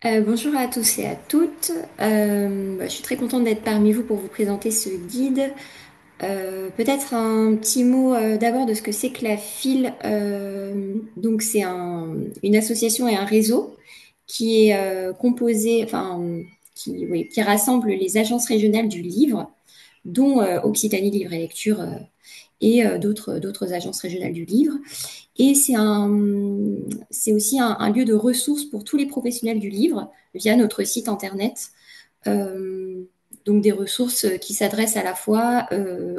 Bonjour à tous et à toutes. Je suis très contente d'être parmi vous pour vous présenter ce guide. Peut-être un petit mot d'abord de ce que c'est que la FIL. Donc c'est une association et un réseau qui est composé, enfin oui, qui rassemble les agences régionales du livre, dont Occitanie Livre et Lecture et d'autres agences régionales du livre. Et c'est aussi un lieu de ressources pour tous les professionnels du livre via notre site internet. Euh, donc des ressources qui s'adressent à la fois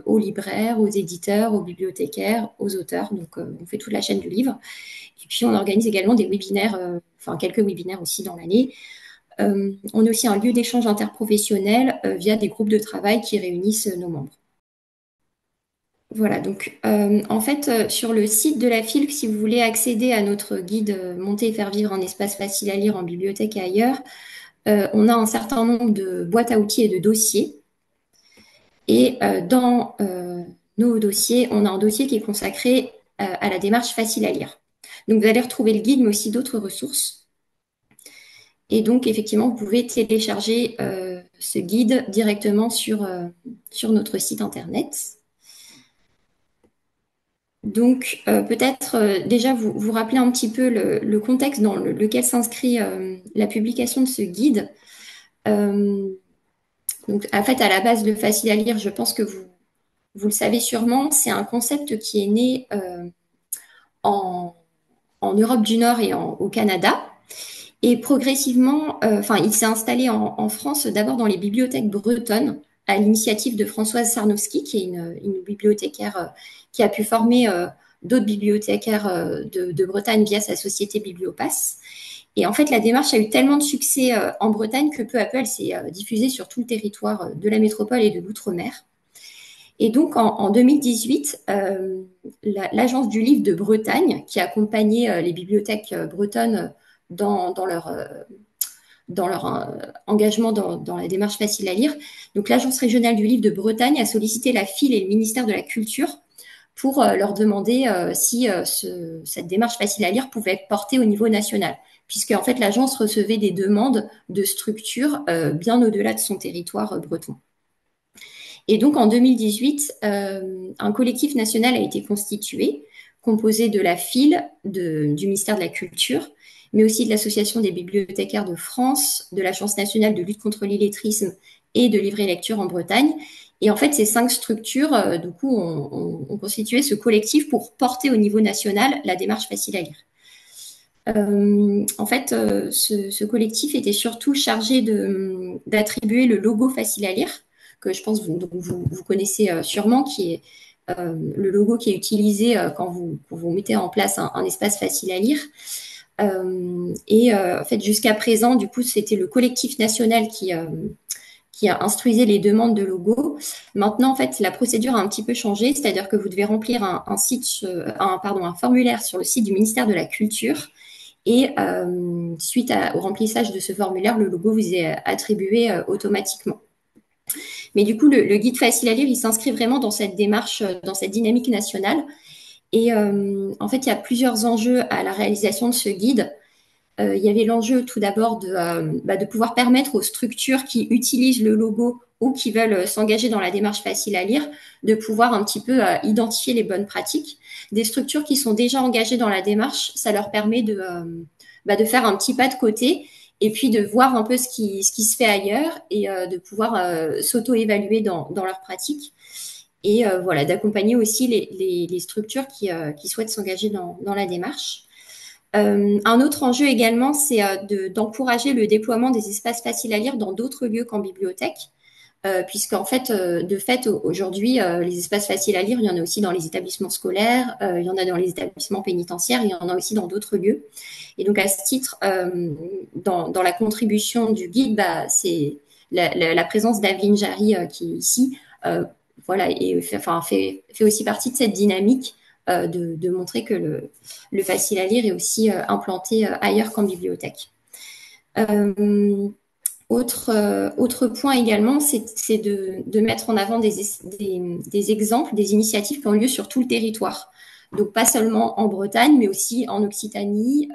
aux libraires, aux éditeurs, aux bibliothécaires, aux auteurs. Donc on fait toute la chaîne du livre. Et puis on organise également des webinaires, enfin quelques webinaires aussi dans l'année. On est aussi un lieu d'échange interprofessionnel via des groupes de travail qui réunissent nos membres. Voilà, donc en fait, sur le site de la FILC, si vous voulez accéder à notre guide Monter et faire vivre un espace facile à lire en bibliothèque et ailleurs, on a un certain nombre de boîtes à outils et de dossiers. Et dans nos dossiers, on a un dossier qui est consacré à la démarche facile à lire. Donc vous allez retrouver le guide, mais aussi d'autres ressources. Et donc effectivement, vous pouvez télécharger ce guide directement sur notre site internet. Donc, peut-être déjà vous rappeler un petit peu le contexte dans lequel s'inscrit la publication de ce guide. Euh, donc, en fait, à la base, le facile à lire, je pense que vous le savez sûrement, c'est un concept qui est né en, en Europe du Nord et au Canada. Et progressivement, enfin, il s'est installé en France d'abord dans les bibliothèques bretonnes, à l'initiative de Françoise Sarnowski, qui est une bibliothécaire qui a pu former d'autres bibliothécaires de Bretagne via sa société Bibliopass. Et en fait, la démarche a eu tellement de succès en Bretagne que peu à peu, elle s'est diffusée sur tout le territoire de la métropole et de l'outre-mer. Et donc, en 2018, l'Agence du livre de Bretagne, qui accompagnait les bibliothèques bretonnes dans leur engagement dans la démarche facile à lire. Donc l'Agence régionale du livre de Bretagne a sollicité la FIL et le ministère de la Culture pour leur demander si cette démarche facile à lire pouvait être portée au niveau national, puisque en fait l'agence recevait des demandes de structures bien au-delà de son territoire breton. Et donc en 2018, un collectif national a été constitué, composé de la FIL, du ministère de la Culture, mais aussi de l'Association des bibliothécaires de France, de l'Agence nationale de lutte contre l'illettrisme et de Livre et Lecture en Bretagne. Et en fait, ces 5 structures, du coup, ont constitué ce collectif pour porter au niveau national la démarche facile à lire. En fait, ce collectif était surtout chargé d'attribuer le logo facile à lire, que je pense vous connaissez sûrement, qui est le logo qui est utilisé quand vous mettez en place un espace facile à lire. En fait, jusqu'à présent, du coup, c'était le collectif national qui a instruisé les demandes de logo. Maintenant, en fait, la procédure a un petit peu changé, c'est-à-dire que vous devez remplir un formulaire sur le site du ministère de la Culture. Et suite au remplissage de ce formulaire, le logo vous est attribué automatiquement. Mais du coup, le guide facile à lire, il s'inscrit vraiment dans cette démarche, dans cette dynamique nationale. Et en fait, il y a plusieurs enjeux à la réalisation de ce guide. Il y avait l'enjeu tout d'abord de pouvoir permettre aux structures qui utilisent le logo ou qui veulent s'engager dans la démarche facile à lire, de pouvoir un petit peu identifier les bonnes pratiques. Des structures qui sont déjà engagées dans la démarche, ça leur permet de faire un petit pas de côté et puis de voir un peu ce qui se fait ailleurs et de pouvoir s'auto-évaluer dans leurs pratiques. Et voilà, d'accompagner aussi les structures qui souhaitent s'engager dans la démarche. Un autre enjeu également, c'est d'encourager le déploiement des espaces faciles à lire dans d'autres lieux qu'en bibliothèque, puisqu'en fait, de fait, aujourd'hui, les espaces faciles à lire, il y en a aussi dans les établissements scolaires, il y en a dans les établissements pénitentiaires, il y en a aussi dans d'autres lieux. Et donc, à ce titre, dans la contribution du guide, c'est la présence d'Aveline Jarry qui est ici, voilà, et fait aussi partie de cette dynamique de montrer que le facile à lire est aussi implanté ailleurs qu'en bibliothèque. Autre point également, c'est de mettre en avant des exemples, des initiatives qui ont lieu sur tout le territoire. Donc pas seulement en Bretagne, mais aussi en Occitanie,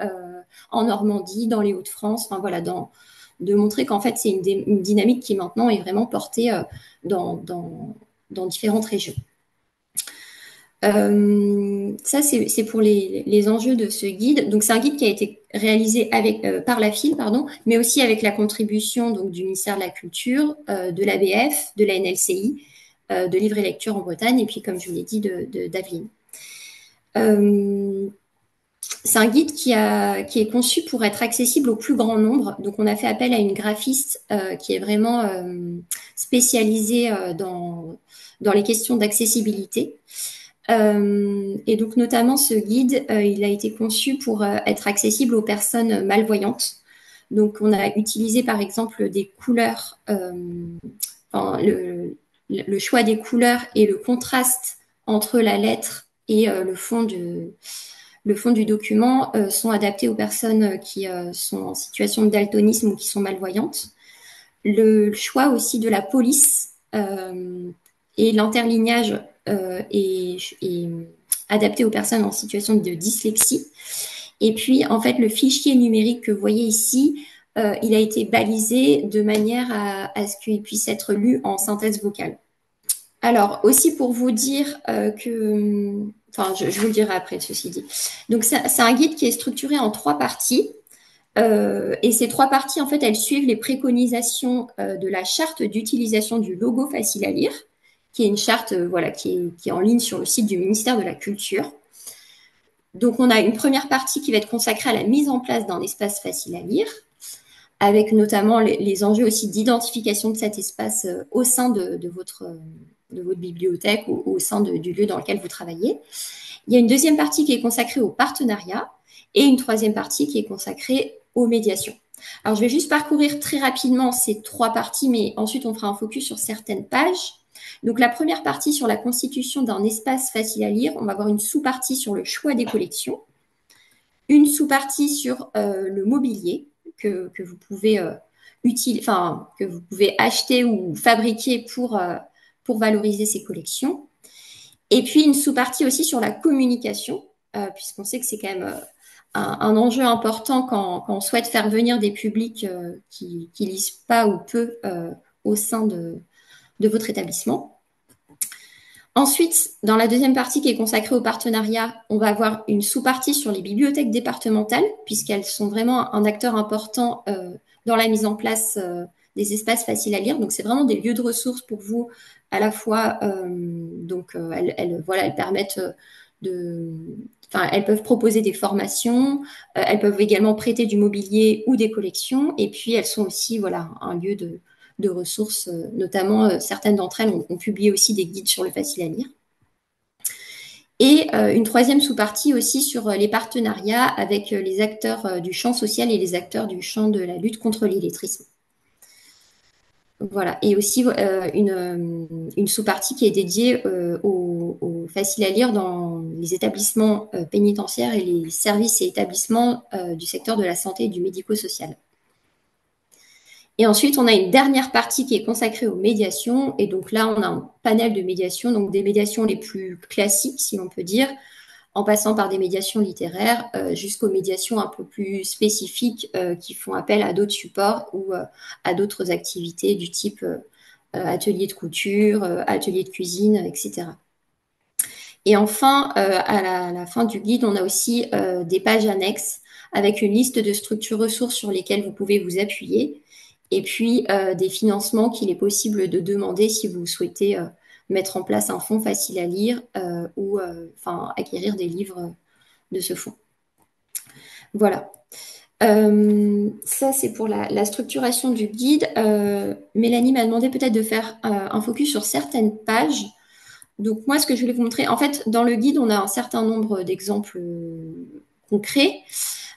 en Normandie, dans les Hauts-de-France, enfin voilà, de montrer qu'en fait c'est une dynamique qui maintenant est vraiment portée dans, dans, dans différentes régions. Ça, c'est pour les enjeux de ce guide. Donc, c'est un guide qui a été réalisé par la FIL, pardon, mais aussi avec la contribution donc, du ministère de la Culture, de l'ABF, de la NLCI, de Livre et Lecture en Bretagne, et puis, comme je vous l'ai dit, d'Aveline. C'est un guide qui est conçu pour être accessible au plus grand nombre. Donc, on a fait appel à une graphiste qui est vraiment spécialisée dans les questions d'accessibilité. Et donc notamment ce guide, il a été conçu pour être accessible aux personnes malvoyantes. Donc on a utilisé par exemple des couleurs, enfin, le choix des couleurs et le contraste entre la lettre et le fond du document sont adaptés aux personnes qui sont en situation de daltonisme ou qui sont malvoyantes. Le choix aussi de la police et l'interlignage est adapté aux personnes en situation de dyslexie. Et puis, en fait, le fichier numérique que vous voyez ici, il a été balisé de manière à ce qu'il puisse être lu en synthèse vocale. Alors, aussi pour vous dire enfin, je vous le dirai après, ceci dit. Donc, c'est un guide qui est structuré en 3 parties. Et ces 3 parties, en fait, elles suivent les préconisations de la charte d'utilisation du logo facile à lire, qui est une charte voilà, qui est en ligne sur le site du ministère de la Culture. Donc, on a une première partie qui va être consacrée à la mise en place d'un espace facile à lire, avec notamment les enjeux aussi d'identification de cet espace au sein de votre bibliothèque ou au sein du lieu dans lequel vous travaillez. Il y a une deuxième partie qui est consacrée au partenariat et une troisième partie qui est consacrée aux médiations. Alors, je vais juste parcourir très rapidement ces 3 parties, mais ensuite, on fera un focus sur certaines pages. Donc, la première partie sur la constitution d'un espace facile à lire, on va avoir une sous-partie sur le choix des collections, une sous-partie sur le mobilier que vous pouvez que vous pouvez acheter ou fabriquer pour valoriser ces collections. Et puis, une sous-partie aussi sur la communication, puisqu'on sait que c'est quand même un enjeu important quand on souhaite faire venir des publics qui lisent pas ou peu au sein de votre établissement. Ensuite, dans la deuxième partie qui est consacrée au partenariat, on va avoir une sous-partie sur les bibliothèques départementales, puisqu'elles sont vraiment un acteur important dans la mise en place des espaces faciles à lire. Donc, c'est vraiment des lieux de ressources pour vous, à la fois, elles permettent elles peuvent proposer des formations, elles peuvent également prêter du mobilier ou des collections, et puis elles sont aussi voilà, un lieu de ressources, notamment certaines d'entre elles ont publié aussi des guides sur le facile à lire. Et une troisième sous-partie aussi sur les partenariats avec les acteurs du champ social et les acteurs du champ de la lutte contre l'illettrisme. Voilà, et aussi une sous-partie qui est dédiée au facile à lire dans les établissements pénitentiaires et les services et établissements du secteur de la santé et du médico-social. Et ensuite, on a une dernière partie qui est consacrée aux médiations. Et donc là, on a un panel de médiations, donc des médiations les plus classiques, si l'on peut dire, en passant par des médiations littéraires jusqu'aux médiations un peu plus spécifiques qui font appel à d'autres supports ou à d'autres activités du type atelier de couture, atelier de cuisine, etc. Et enfin, à la fin du guide, on a aussi des pages annexes avec une liste de structures ressources sur lesquelles vous pouvez vous appuyer et puis des financements qu'il est possible de demander si vous souhaitez mettre en place un fonds facile à lire ou acquérir des livres de ce fonds. Voilà. Ça, c'est pour la structuration du guide. Mélanie m'a demandé peut-être de faire un focus sur certaines pages. Donc, moi, ce que je voulais vous montrer, en fait, dans le guide, on a un certain nombre d'exemples concrets.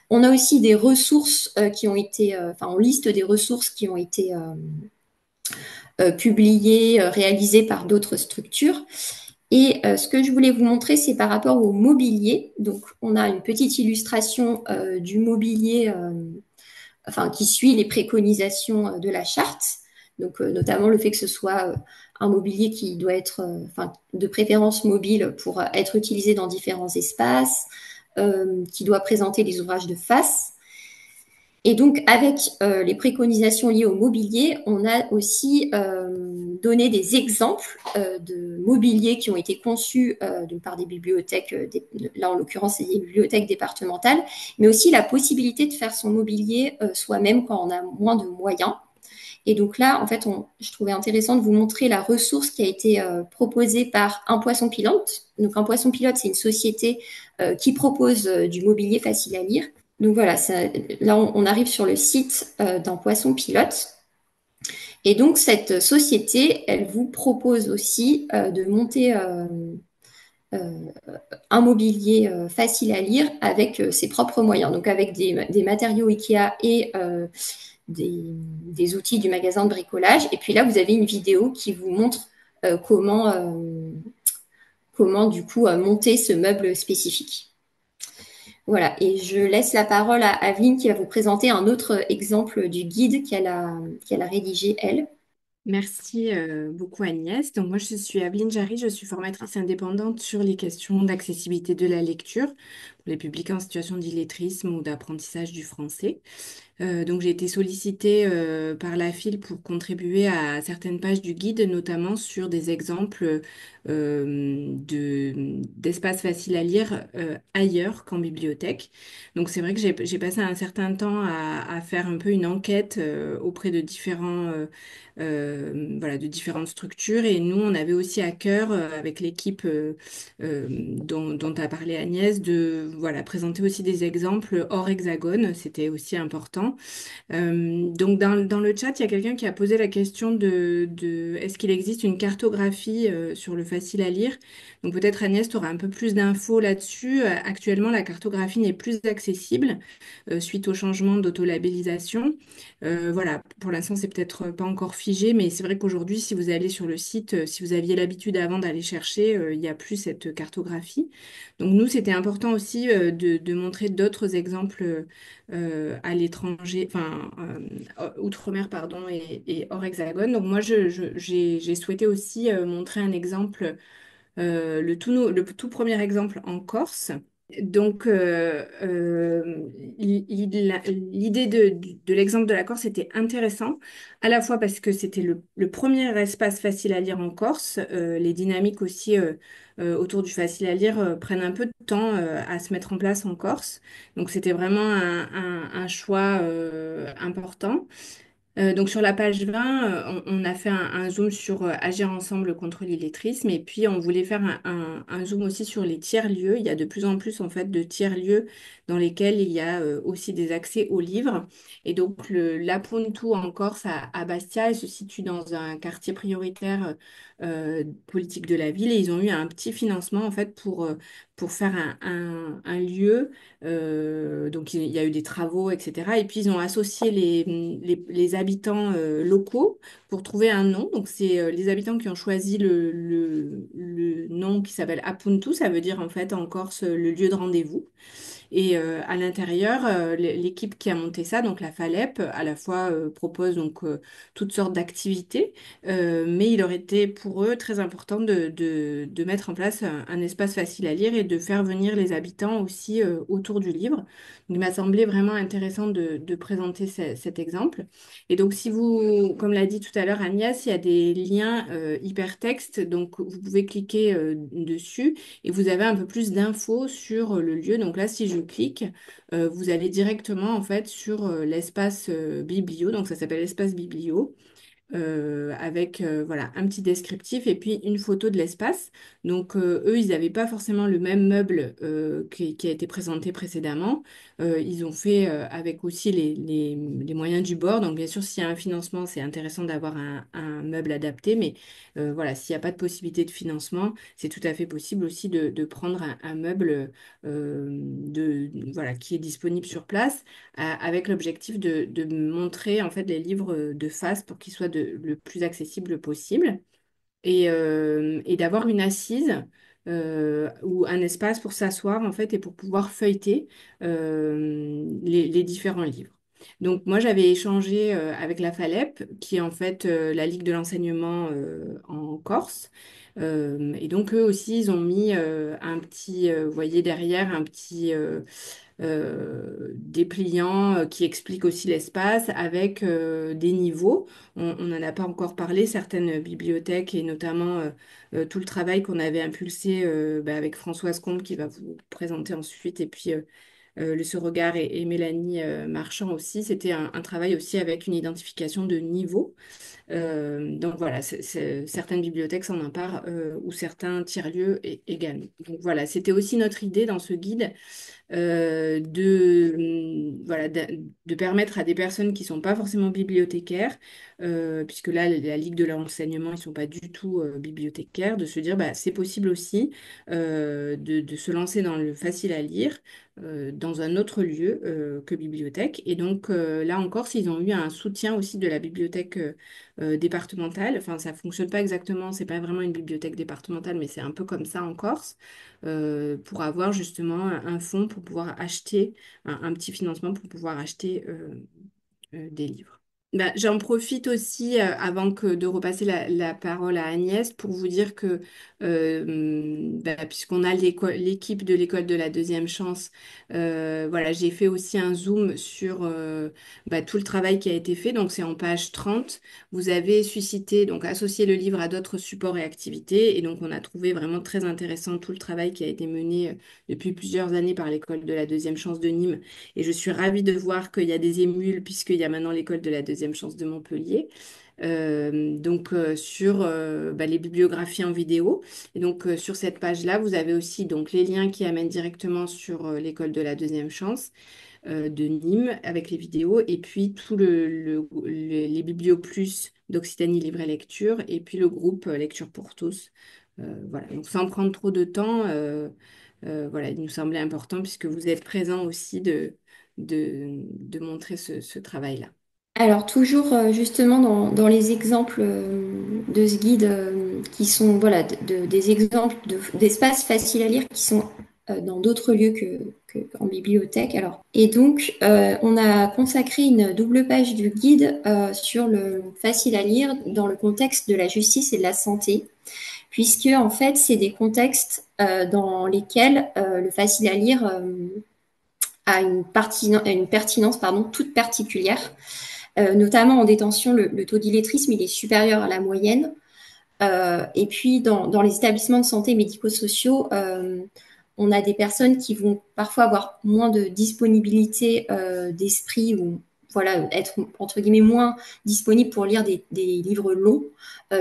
On a aussi des ressources qui ont été, on liste des ressources qui ont été publiées, réalisées par d'autres structures. Et ce que je voulais vous montrer, c'est par rapport au mobilier. Donc, on a une petite illustration du mobilier qui suit les préconisations de la charte. Donc, notamment le fait que ce soit un mobilier qui doit être de préférence mobile pour être utilisé dans différents espaces, qui doit présenter les ouvrages de face. Et donc, avec les préconisations liées au mobilier, on a aussi donné des exemples de mobilier qui ont été conçus par des bibliothèques, là en l'occurrence, c'est des bibliothèques départementales, mais aussi la possibilité de faire son mobilier soi-même quand on a moins de moyens. Et donc là, en fait, je trouvais intéressant de vous montrer la ressource qui a été proposée par Un Poisson Pilote. Donc, Un Poisson Pilote, c'est une société qui propose du mobilier facile à lire. Donc voilà, là, on arrive sur le site d'Un Poisson Pilote. Et donc, cette société, elle vous propose aussi de monter euh, un mobilier facile à lire avec ses propres moyens, donc avec des matériaux Ikea et des outils du magasin de bricolage. Et puis là, vous avez une vidéo qui vous montre comment du coup monter ce meuble spécifique. Voilà, et je laisse la parole à Aveline qui va vous présenter un autre exemple du guide qu'elle a rédigé, elle. Merci beaucoup Agnès. Donc moi je suis Aveline Jarry, je suis formatrice indépendante sur les questions d'accessibilité de la lecture pour les publics en situation d'illettrisme ou d'apprentissage du français. Donc j'ai été sollicitée par la FIL pour contribuer à certaines pages du guide, notamment sur des exemples d'espaces faciles à lire ailleurs qu'en bibliothèque. Donc c'est vrai que j'ai passé un certain temps à faire un peu une enquête auprès de voilà, de différentes structures. Et nous, on avait aussi à cœur, avec l'équipe dont a parlé Agnès, de voilà, présenter aussi des exemples hors hexagone. C'était aussi important. Donc dans le chat, il y a quelqu'un qui a posé la question de est-ce qu'il existe une cartographie sur le facile à lire? Donc peut-être Agnès, tu auras un peu plus d'infos là-dessus. Actuellement, la cartographie n'est plus accessible suite au changement d'autolabellisation. Voilà, pour l'instant, c'est peut-être pas encore figé, mais c'est vrai qu'aujourd'hui, si vous allez sur le site, si vous aviez l'habitude avant d'aller chercher, il n'y a plus cette cartographie. Donc nous, c'était important aussi de montrer d'autres exemples à l'étranger, enfin, outre-mer, pardon, et hors hexagone. Donc moi, j'ai souhaité aussi montrer un exemple, le tout premier exemple en Corse. Donc, l'idée de l'exemple de la Corse était intéressant, à la fois parce que c'était le premier espace facile à lire en Corse. Les dynamiques aussi autour du facile à lire prennent un peu de temps à se mettre en place en Corse. Donc, c'était vraiment un choix important. Donc sur la page 20, on a fait un zoom sur Agir ensemble contre l'illettrisme et puis on voulait faire un zoom aussi sur les tiers-lieux. Il y a de plus en plus en fait de tiers-lieux dans lesquels il y a aussi des accès aux livres. Et donc l'Apuntu en Corse à Bastia, elle se situe dans un quartier prioritaire politique de la ville et ils ont eu un petit financement en fait pour faire un lieu donc il y a eu des travaux, etc. Et puis ils ont associé les habitants locaux pour trouver un nom. Donc c'est les habitants qui ont choisi le nom qui s'appelle Apuntu, ça veut dire en fait en Corse le lieu de rendez-vous. Et à l'intérieur, l'équipe qui a monté ça, donc la FALEP, à la fois propose donc toutes sortes d'activités, mais il aurait été pour eux très important de mettre en place un espace facile à lire et de faire venir les habitants aussi autour du livre. Donc, il m'a semblé vraiment intéressant de présenter cet exemple. Et donc, si vous, comme l'a dit tout à l'heure Agnès, il y a des liens hypertextes, donc vous pouvez cliquer dessus et vous avez un peu plus d'infos sur le lieu. Donc là, si je clique, vous allez directement en fait sur l'espace biblio. Donc ça s'appelle l'espace biblio avec voilà, un petit descriptif et puis une photo de l'espace. Donc eux, ils n'avaient pas forcément le même meuble qui a été présenté précédemment. Ils ont fait avec aussi les moyens du bord. Donc bien sûr, s'il y a un financement, c'est intéressant d'avoir un meuble adapté. Mais voilà, s'il n'y a pas de possibilité de financement, c'est tout à fait possible aussi de prendre un meuble voilà, qui est disponible sur place avec l'objectif de montrer en fait les livres de face pour qu'ils soient le plus accessibles possible et d'avoir une assise ou un espace pour s'asseoir en fait et pour pouvoir feuilleter les différents livres. Donc moi j'avais échangé avec la FALEP qui est en fait la Ligue de l'enseignement en Corse. Et donc eux aussi ils ont mis un petit, vous voyez derrière un petit dépliant qui explique aussi l'espace avec des niveaux. On n'en a pas encore parlé, certaines bibliothèques et notamment tout le travail qu'on avait impulsé avec Françoise Combe qui va vous présenter ensuite et puis Le Regard et Mélanie Marchand aussi. C'était un travail aussi avec une identification de niveau. Donc voilà, certaines bibliothèques s'en emparent ou certains tiers-lieux également. Donc voilà, c'était aussi notre idée dans ce guide voilà, de permettre à des personnes qui ne sont pas forcément bibliothécaires, puisque là, la Ligue de l'enseignement, ils ne sont pas du tout bibliothécaires, de se dire, bah, c'est possible aussi de se lancer dans le facile à lire dans un autre lieu que bibliothèque. Et donc, là encore, s'ils ont eu un soutien aussi de la bibliothèque départementale, enfin, ça ne fonctionne pas exactement, c'est pas vraiment une bibliothèque départementale, mais c'est un peu comme ça en Corse pour avoir justement un fonds pour pouvoir acheter, un petit financement pour pouvoir acheter des livres. Bah, j'en profite aussi, avant de repasser la parole à Agnès, pour vous dire que, puisqu'on a l'équipe de l'école de la deuxième chance, voilà, j'ai fait aussi un zoom sur tout le travail qui a été fait. Donc, c'est en page 30. Vous avez suscité, donc, associé le livre à d'autres supports et activités. Et donc, on a trouvé vraiment très intéressant tout le travail qui a été mené depuis plusieurs années par l'école de la deuxième chance de Nîmes et je suis ravie de voir qu'il y a des émules puisqu'il y a maintenant l'école de la deuxième chance de Montpellier. Sur les bibliographies en vidéo. Et donc sur cette page-là, vous avez aussi donc les liens qui amènent directement sur l'école de la deuxième chance de Nîmes avec les vidéos et puis tout les Biblio Plus d'Occitanie Libre et Lecture et puis le groupe Lecture pour tous. Voilà, donc sans prendre trop de temps, voilà, il nous semblait important puisque vous êtes présent aussi de montrer ce travail-là. Alors toujours justement dans les exemples de ce guide qui sont voilà des exemples d'espaces faciles à lire qui sont dans d'autres lieux qu'en bibliothèque. Alors et donc on a consacré une double page du guide sur le facile à lire dans le contexte de la justice et de la santé, puisque en fait c'est des contextes dans lesquels le facile à lire a une pertinence pardon toute particulière. Notamment en détention, le taux d'illettrisme il est supérieur à la moyenne. Et puis dans les établissements de santé médico-sociaux, on a des personnes qui vont parfois avoir moins de disponibilité d'esprit ou voilà, être entre guillemets moins disponible pour lire des livres longs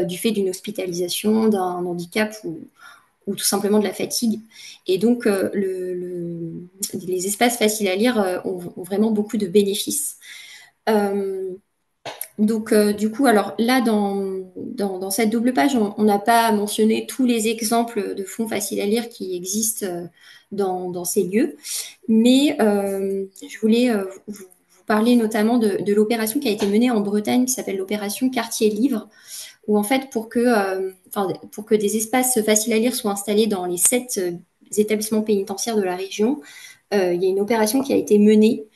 du fait d'une hospitalisation, d'un handicap ou tout simplement de la fatigue. Et donc, les espaces faciles à lire ont vraiment beaucoup de bénéfices. Euh, donc, du coup, alors là, dans cette double page, on n'a pas mentionné tous les exemples de fonds faciles à lire qui existent dans ces lieux, mais je voulais vous parler notamment de l'opération qui a été menée en Bretagne, qui s'appelle l'opération Quartier Livre, où en fait, pour que des espaces faciles à lire soient installés dans les 7 établissements pénitentiaires de la région, il y a une opération qui a été menée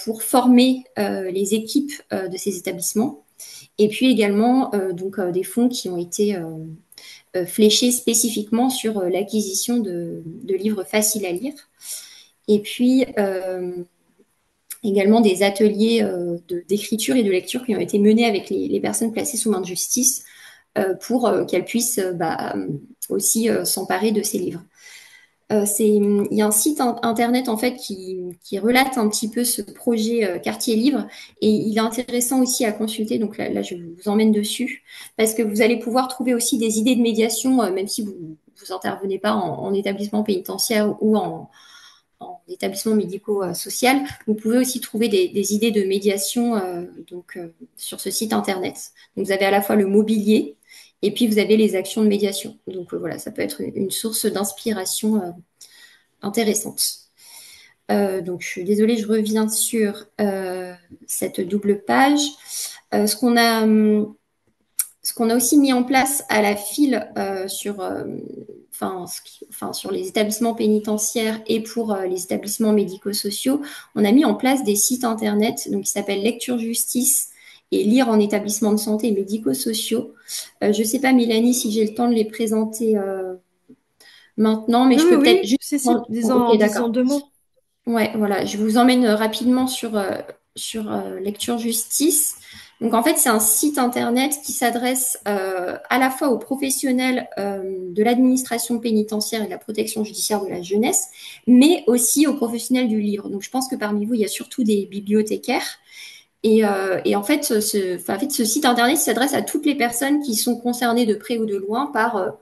pour former les équipes de ces établissements. Et puis également des fonds qui ont été fléchés spécifiquement sur l'acquisition de livres faciles à lire. Et puis également des ateliers d'écriture et de lecture qui ont été menés avec les personnes placées sous main de justice pour qu'elles puissent aussi s'emparer de ces livres. Il y a un site internet en fait qui relate un petit peu ce projet Quartier Livre et il est intéressant aussi à consulter. Donc là, je vous emmène dessus parce que vous allez pouvoir trouver aussi des idées de médiation, même si vous intervenez pas en établissement pénitentiaire ou en établissement médico-social. Vous pouvez aussi trouver des idées de médiation sur ce site internet. Donc vous avez à la fois le mobilier et puis vous avez les actions de médiation. Donc voilà, ça peut être une source d'inspiration intéressante. Donc je suis désolée, je reviens sur cette double page. Ce qu'on a aussi mis en place à la file sur les établissements pénitentiaires et pour les établissements médico-sociaux, on a mis en place des sites internet donc, qui s'appellent Lecture Justice et Lire en établissement de santé et médico-sociaux. Je ne sais pas, Mélanie, si j'ai le temps de les présenter maintenant, mais Oui, je oui, peux peut-être oui, juste... si, Ok, disons d'accord. deux mots. Ouais, voilà, je vous emmène rapidement sur Lecture Justice. Donc en fait, c'est un site internet qui s'adresse à la fois aux professionnels de l'administration pénitentiaire et de la protection judiciaire de la jeunesse, mais aussi aux professionnels du livre. Donc je pense que parmi vous, il y a surtout des bibliothécaires. Et en fait, ce site internet s'adresse à toutes les personnes qui sont concernées de près ou de loin par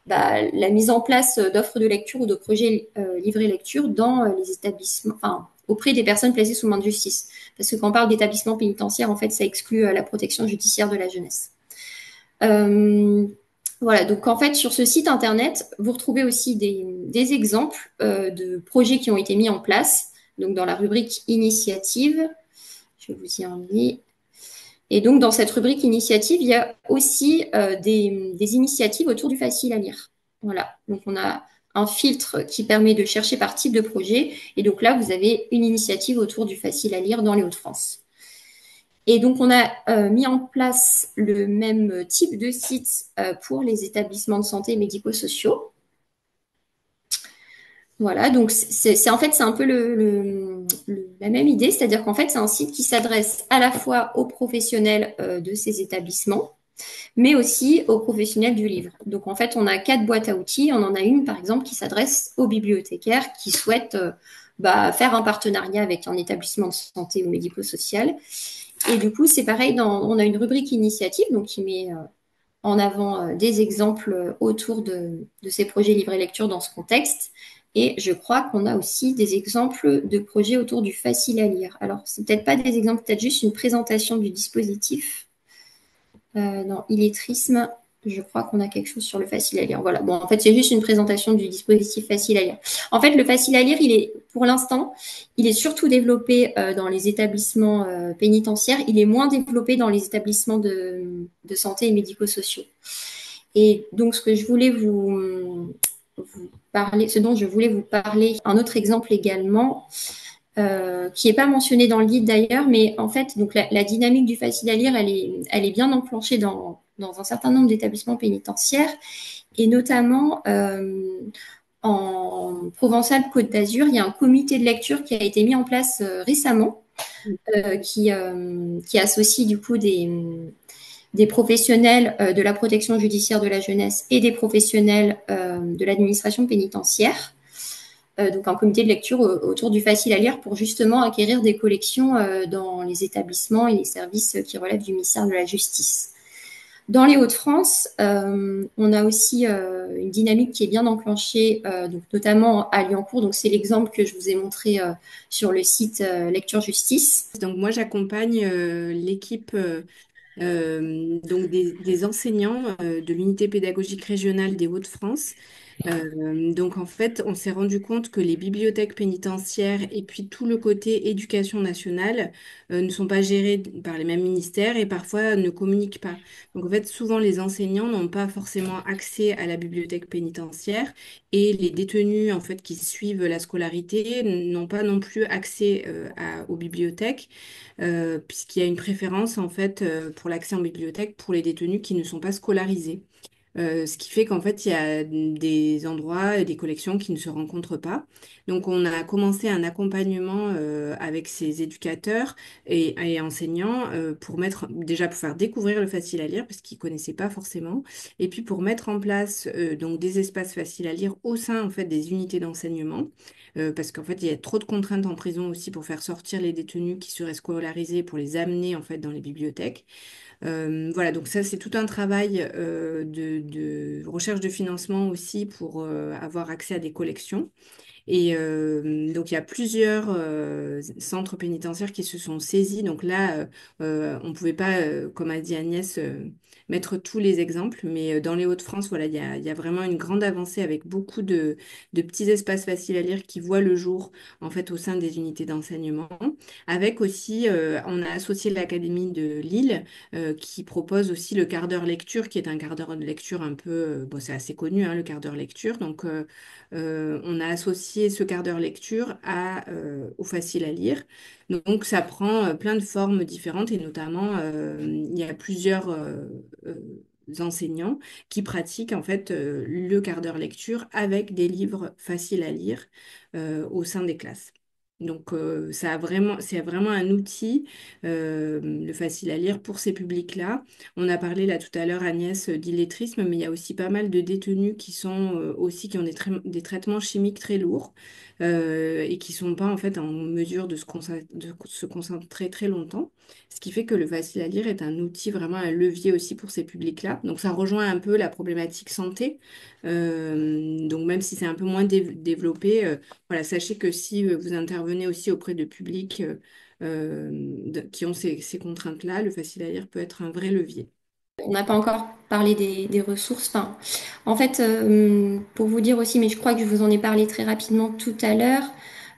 la mise en place d'offres de lecture ou de projets livrés lecture dans les établissements, enfin, auprès des personnes placées sous main de justice. Parce que quand on parle d'établissement pénitentiaire, en fait, ça exclut la protection judiciaire de la jeunesse. Euh, voilà, donc en fait, sur ce site internet, vous retrouvez aussi des exemples de projets qui ont été mis en place. Donc, dans la rubrique initiative, je vais vous y envoyer. Et donc, dans cette rubrique initiative, il y a aussi des initiatives autour du facile à lire. Voilà. Donc, on a un filtre qui permet de chercher par type de projet. Et donc là, vous avez une initiative autour du facile à lire dans les Hauts-de-France. Et donc, on a mis en place le même type de site pour les établissements de santé médico-sociaux. Voilà, donc en fait c'est un peu la même idée, c'est-à-dire qu'en fait c'est un site qui s'adresse à la fois aux professionnels de ces établissements, mais aussi aux professionnels du livre. Donc en fait on a 4 boîtes à outils, on en a une par exemple qui s'adresse aux bibliothécaires qui souhaitent faire un partenariat avec un établissement de santé ou médico-social. Et du coup c'est pareil, on a une rubrique initiative donc qui met en avant des exemples autour de ces projets livrés lecture dans ce contexte. Et je crois qu'on a aussi des exemples de projets autour du facile à lire. Alors, c'est peut-être pas des exemples, peut-être juste une présentation du dispositif. Dans illettrisme, je crois qu'on a quelque chose sur le facile à lire. Voilà. Bon, en fait, c'est juste une présentation du dispositif facile à lire. En fait, le facile à lire, pour l'instant, il est surtout développé dans les établissements pénitentiaires. Il est moins développé dans les établissements de santé et médico-sociaux. Et donc, ce dont je voulais vous parler, un autre exemple également, qui n'est pas mentionné dans le guide d'ailleurs, mais en fait, donc la dynamique du facile à lire, elle est bien enclenchée dans un certain nombre d'établissements pénitentiaires, et notamment en Provençal-Côte d'Azur, il y a un comité de lecture qui a été mis en place récemment, qui associe du coup des professionnels de la protection judiciaire de la jeunesse et des professionnels de l'administration pénitentiaire. Donc un comité de lecture autour du facile à lire pour justement acquérir des collections dans les établissements et les services qui relèvent du ministère de la Justice. Dans les Hauts-de-France, on a aussi une dynamique qui est bien enclenchée, donc notamment à Liancourt. Donc c'est l'exemple que je vous ai montré sur le site Lecture Justice. Donc moi j'accompagne l'équipe donc des enseignants de l'unité pédagogique régionale des Hauts-de-France. Donc en fait, on s'est rendu compte que les bibliothèques pénitentiaires et puis tout le côté éducation nationale ne sont pas gérés par les mêmes ministères et parfois ne communiquent pas. Donc en fait, souvent les enseignants n'ont pas forcément accès à la bibliothèque pénitentiaire et les détenus en fait qui suivent la scolarité n'ont pas non plus accès aux bibliothèques puisqu'il y a une préférence en fait pour l'accès en bibliothèque pour les détenus qui ne sont pas scolarisés. Ce qui fait qu'en fait, il y a des endroits et des collections qui ne se rencontrent pas. Donc, on a commencé un accompagnement avec ces éducateurs et enseignants déjà pour faire découvrir le facile à lire parce qu'ils connaissaient pas forcément, et puis pour mettre en place donc des espaces faciles à lire au sein en fait des unités d'enseignement, parce qu'en fait, il y a trop de contraintes en prison aussi pour faire sortir les détenus qui seraient scolarisés pour les amener en fait dans les bibliothèques. Voilà, donc ça, c'est tout un travail de recherche de financement aussi pour avoir accès à des collections. Et donc, il y a plusieurs centres pénitentiaires qui se sont saisis. Donc là, on ne pouvait pas, comme a dit Agnès, mettre tous les exemples. Mais dans les Hauts-de-France, voilà, il y a vraiment une grande avancée avec beaucoup de petits espaces faciles à lire qui voient le jour, en fait, au sein des unités d'enseignement. Avec aussi, on a associé l'Académie de Lille, qui propose aussi le quart d'heure lecture, qui est un quart d'heure de lecture un peu, bon, c'est assez connu, hein, le quart d'heure lecture. Donc, on a associé ce quart d'heure lecture au facile à lire. Donc, ça prend plein de formes différentes et notamment, il y a plusieurs enseignants qui pratiquent en fait le quart d'heure lecture avec des livres faciles à lire au sein des classes. Donc, c'est vraiment un outil, le facile à lire pour ces publics-là. On a parlé là tout à l'heure, Agnès, d'illettrisme, mais il y a aussi pas mal de détenus qui sont aussi qui ont des traitements chimiques très lourds et qui sont pas en fait en mesure de se concentrer très longtemps. Ce qui fait que le facile à lire est un outil, vraiment un levier aussi pour ces publics-là. Donc, ça rejoint un peu la problématique santé. Donc, même si c'est un peu moins développé, voilà, sachez que si vous intervenez aussi auprès de publics qui ont ces contraintes-là, le facile à lire peut être un vrai levier. On n'a pas encore parlé des ressources. Enfin, en fait, pour vous dire aussi, mais je crois que je vous en ai parlé très rapidement tout à l'heure,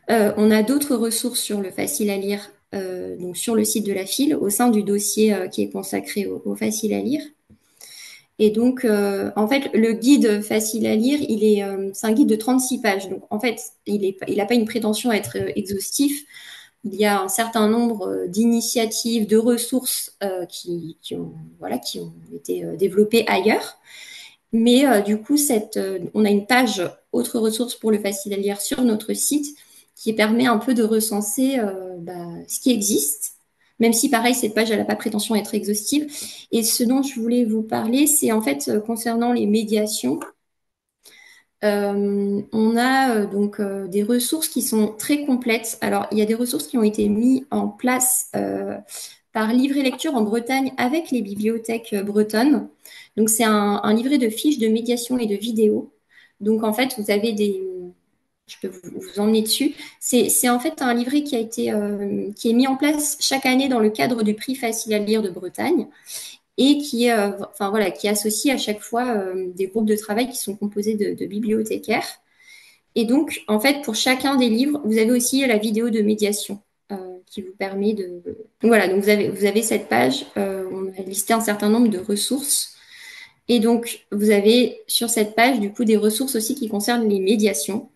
on a d'autres ressources sur le facile à lire, donc sur le site de la FIL, au sein du dossier qui est consacré au facile à lire. Et donc, en fait, le guide facile à lire, c'est un guide de 36 pages. Donc, en fait, il n'a pas une prétention à être exhaustif. Il y a un certain nombre d'initiatives, de ressources qui ont été développées ailleurs. Mais du coup, on a une page autres ressources pour le facile à lire sur notre site qui permet un peu de recenser ce qui existe, même si pareil, cette page, elle n'a pas prétention à être exhaustive. Et ce dont je voulais vous parler, c'est en fait concernant les médiations. On a donc des ressources qui sont très complètes. Alors, il y a des ressources qui ont été mises en place par Livret Lecture en Bretagne avec les bibliothèques bretonnes. Donc, c'est un livret de fiches de médiation et de vidéos. Donc, en fait, vous avez je peux vous emmener dessus. C'est en fait un livret qui est mis en place chaque année dans le cadre du prix Facile à lire de Bretagne et enfin voilà, qui associe à chaque fois des groupes de travail qui sont composés de bibliothécaires. Et donc, en fait, pour chacun des livres, vous avez aussi la vidéo de médiation qui vous permet de. Donc voilà, donc vous avez cette page, on a listé un certain nombre de ressources. Et donc, vous avez sur cette page, du coup, des ressources aussi qui concernent les médiations.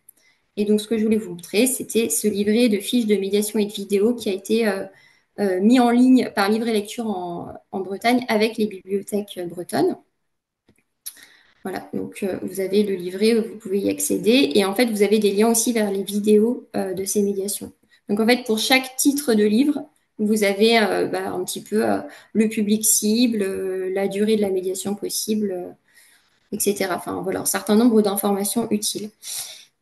Et donc, ce que je voulais vous montrer, c'était ce livret de fiches de médiation et de vidéos qui a été mis en ligne par Livret Lecture en Bretagne avec les bibliothèques bretonnes. Voilà, donc vous avez le livret, vous pouvez y accéder. Et en fait, vous avez des liens aussi vers les vidéos de ces médiations. Donc en fait, pour chaque titre de livre, vous avez un petit peu le public cible, la durée de la médiation possible, etc. Enfin voilà, un certain nombre d'informations utiles.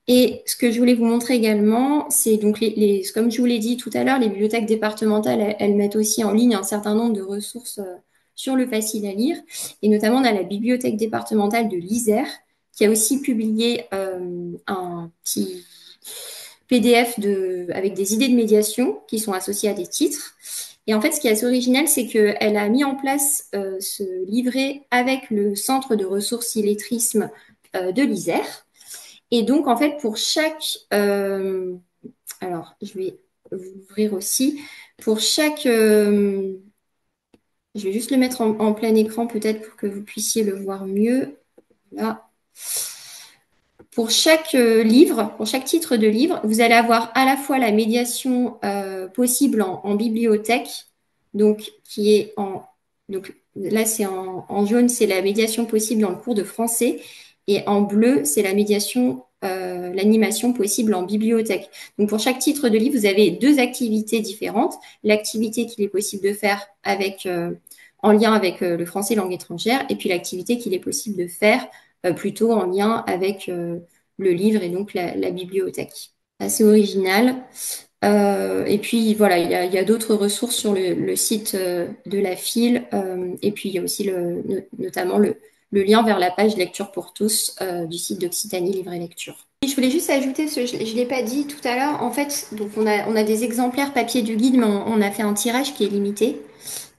Et ce que je voulais vous montrer également, c'est donc comme je vous l'ai dit tout à l'heure, les bibliothèques départementales, elles mettent aussi en ligne un certain nombre de ressources sur le facile à lire. Et notamment, on a la bibliothèque départementale de l'Isère qui a aussi publié un petit PDF avec des idées de médiation qui sont associées à des titres. Et en fait, ce qui est assez original, c'est qu'elle a mis en place ce livret avec le centre de ressources illettrisme de l'Isère. Et donc, en fait, pour chaque... alors, je vais vous ouvrir aussi. Pour chaque... je vais juste le mettre en plein écran, peut-être, pour que vous puissiez le voir mieux. Là. Pour chaque livre, pour chaque titre de livre, vous allez avoir à la fois la médiation possible en bibliothèque, donc qui est en... Donc là, c'est en jaune, c'est la médiation possible dans le cours de français. Et en bleu, c'est la médiation, l'animation possible en bibliothèque. Donc pour chaque titre de livre, vous avez deux activités différentes. L'activité qu'il est possible de faire en lien avec le français langue étrangère, et puis l'activité qu'il est possible de faire plutôt en lien avec le livre et donc la bibliothèque. Assez original. Et puis voilà, il y a d'autres ressources sur le site de la FIL. Et puis il y a aussi notamment le lien vers la page Lecture pour tous du site d'Occitanie Livre et Lecture. Et je voulais juste ajouter, je ne l'ai pas dit tout à l'heure, en fait, donc on a des exemplaires papier du guide, mais on a fait un tirage qui est limité.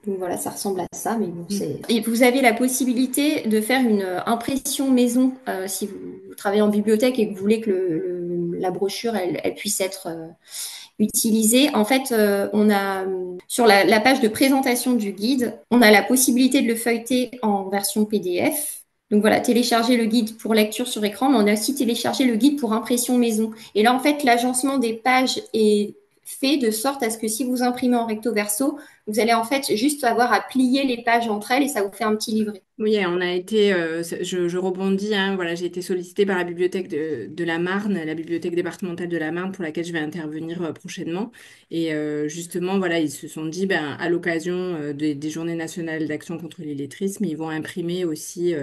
Donc voilà, ça ressemble à ça, mais bon, c'est. Et vous avez la possibilité de faire une impression maison si vous travaillez en bibliothèque et que vous voulez que la brochure elle puisse être utilisée. En fait, on a sur la page de présentation du guide, on a la possibilité de le feuilleter en version PDF. Donc voilà, télécharger le guide pour lecture sur écran, mais on a aussi téléchargé le guide pour impression maison. Et là, en fait, l'agencement des pages est fait de sorte à ce que si vous imprimez en recto verso, vous allez en fait juste avoir à plier les pages entre elles et ça vous fait un petit livret. Oui, on a été, je rebondis, hein, voilà, j'ai été sollicitée par la bibliothèque de la Marne, la bibliothèque départementale de la Marne, pour laquelle je vais intervenir prochainement. Et justement, voilà, ils se sont dit, ben, à l'occasion des Journées nationales d'action contre l'illettrisme, ils vont imprimer aussi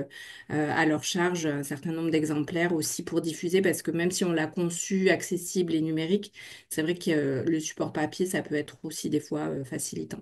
à leur charge un certain nombre d'exemplaires aussi pour diffuser, parce que même si on l'a conçu accessible et numérique, c'est vrai que le support papier, ça peut être aussi des fois facilitant.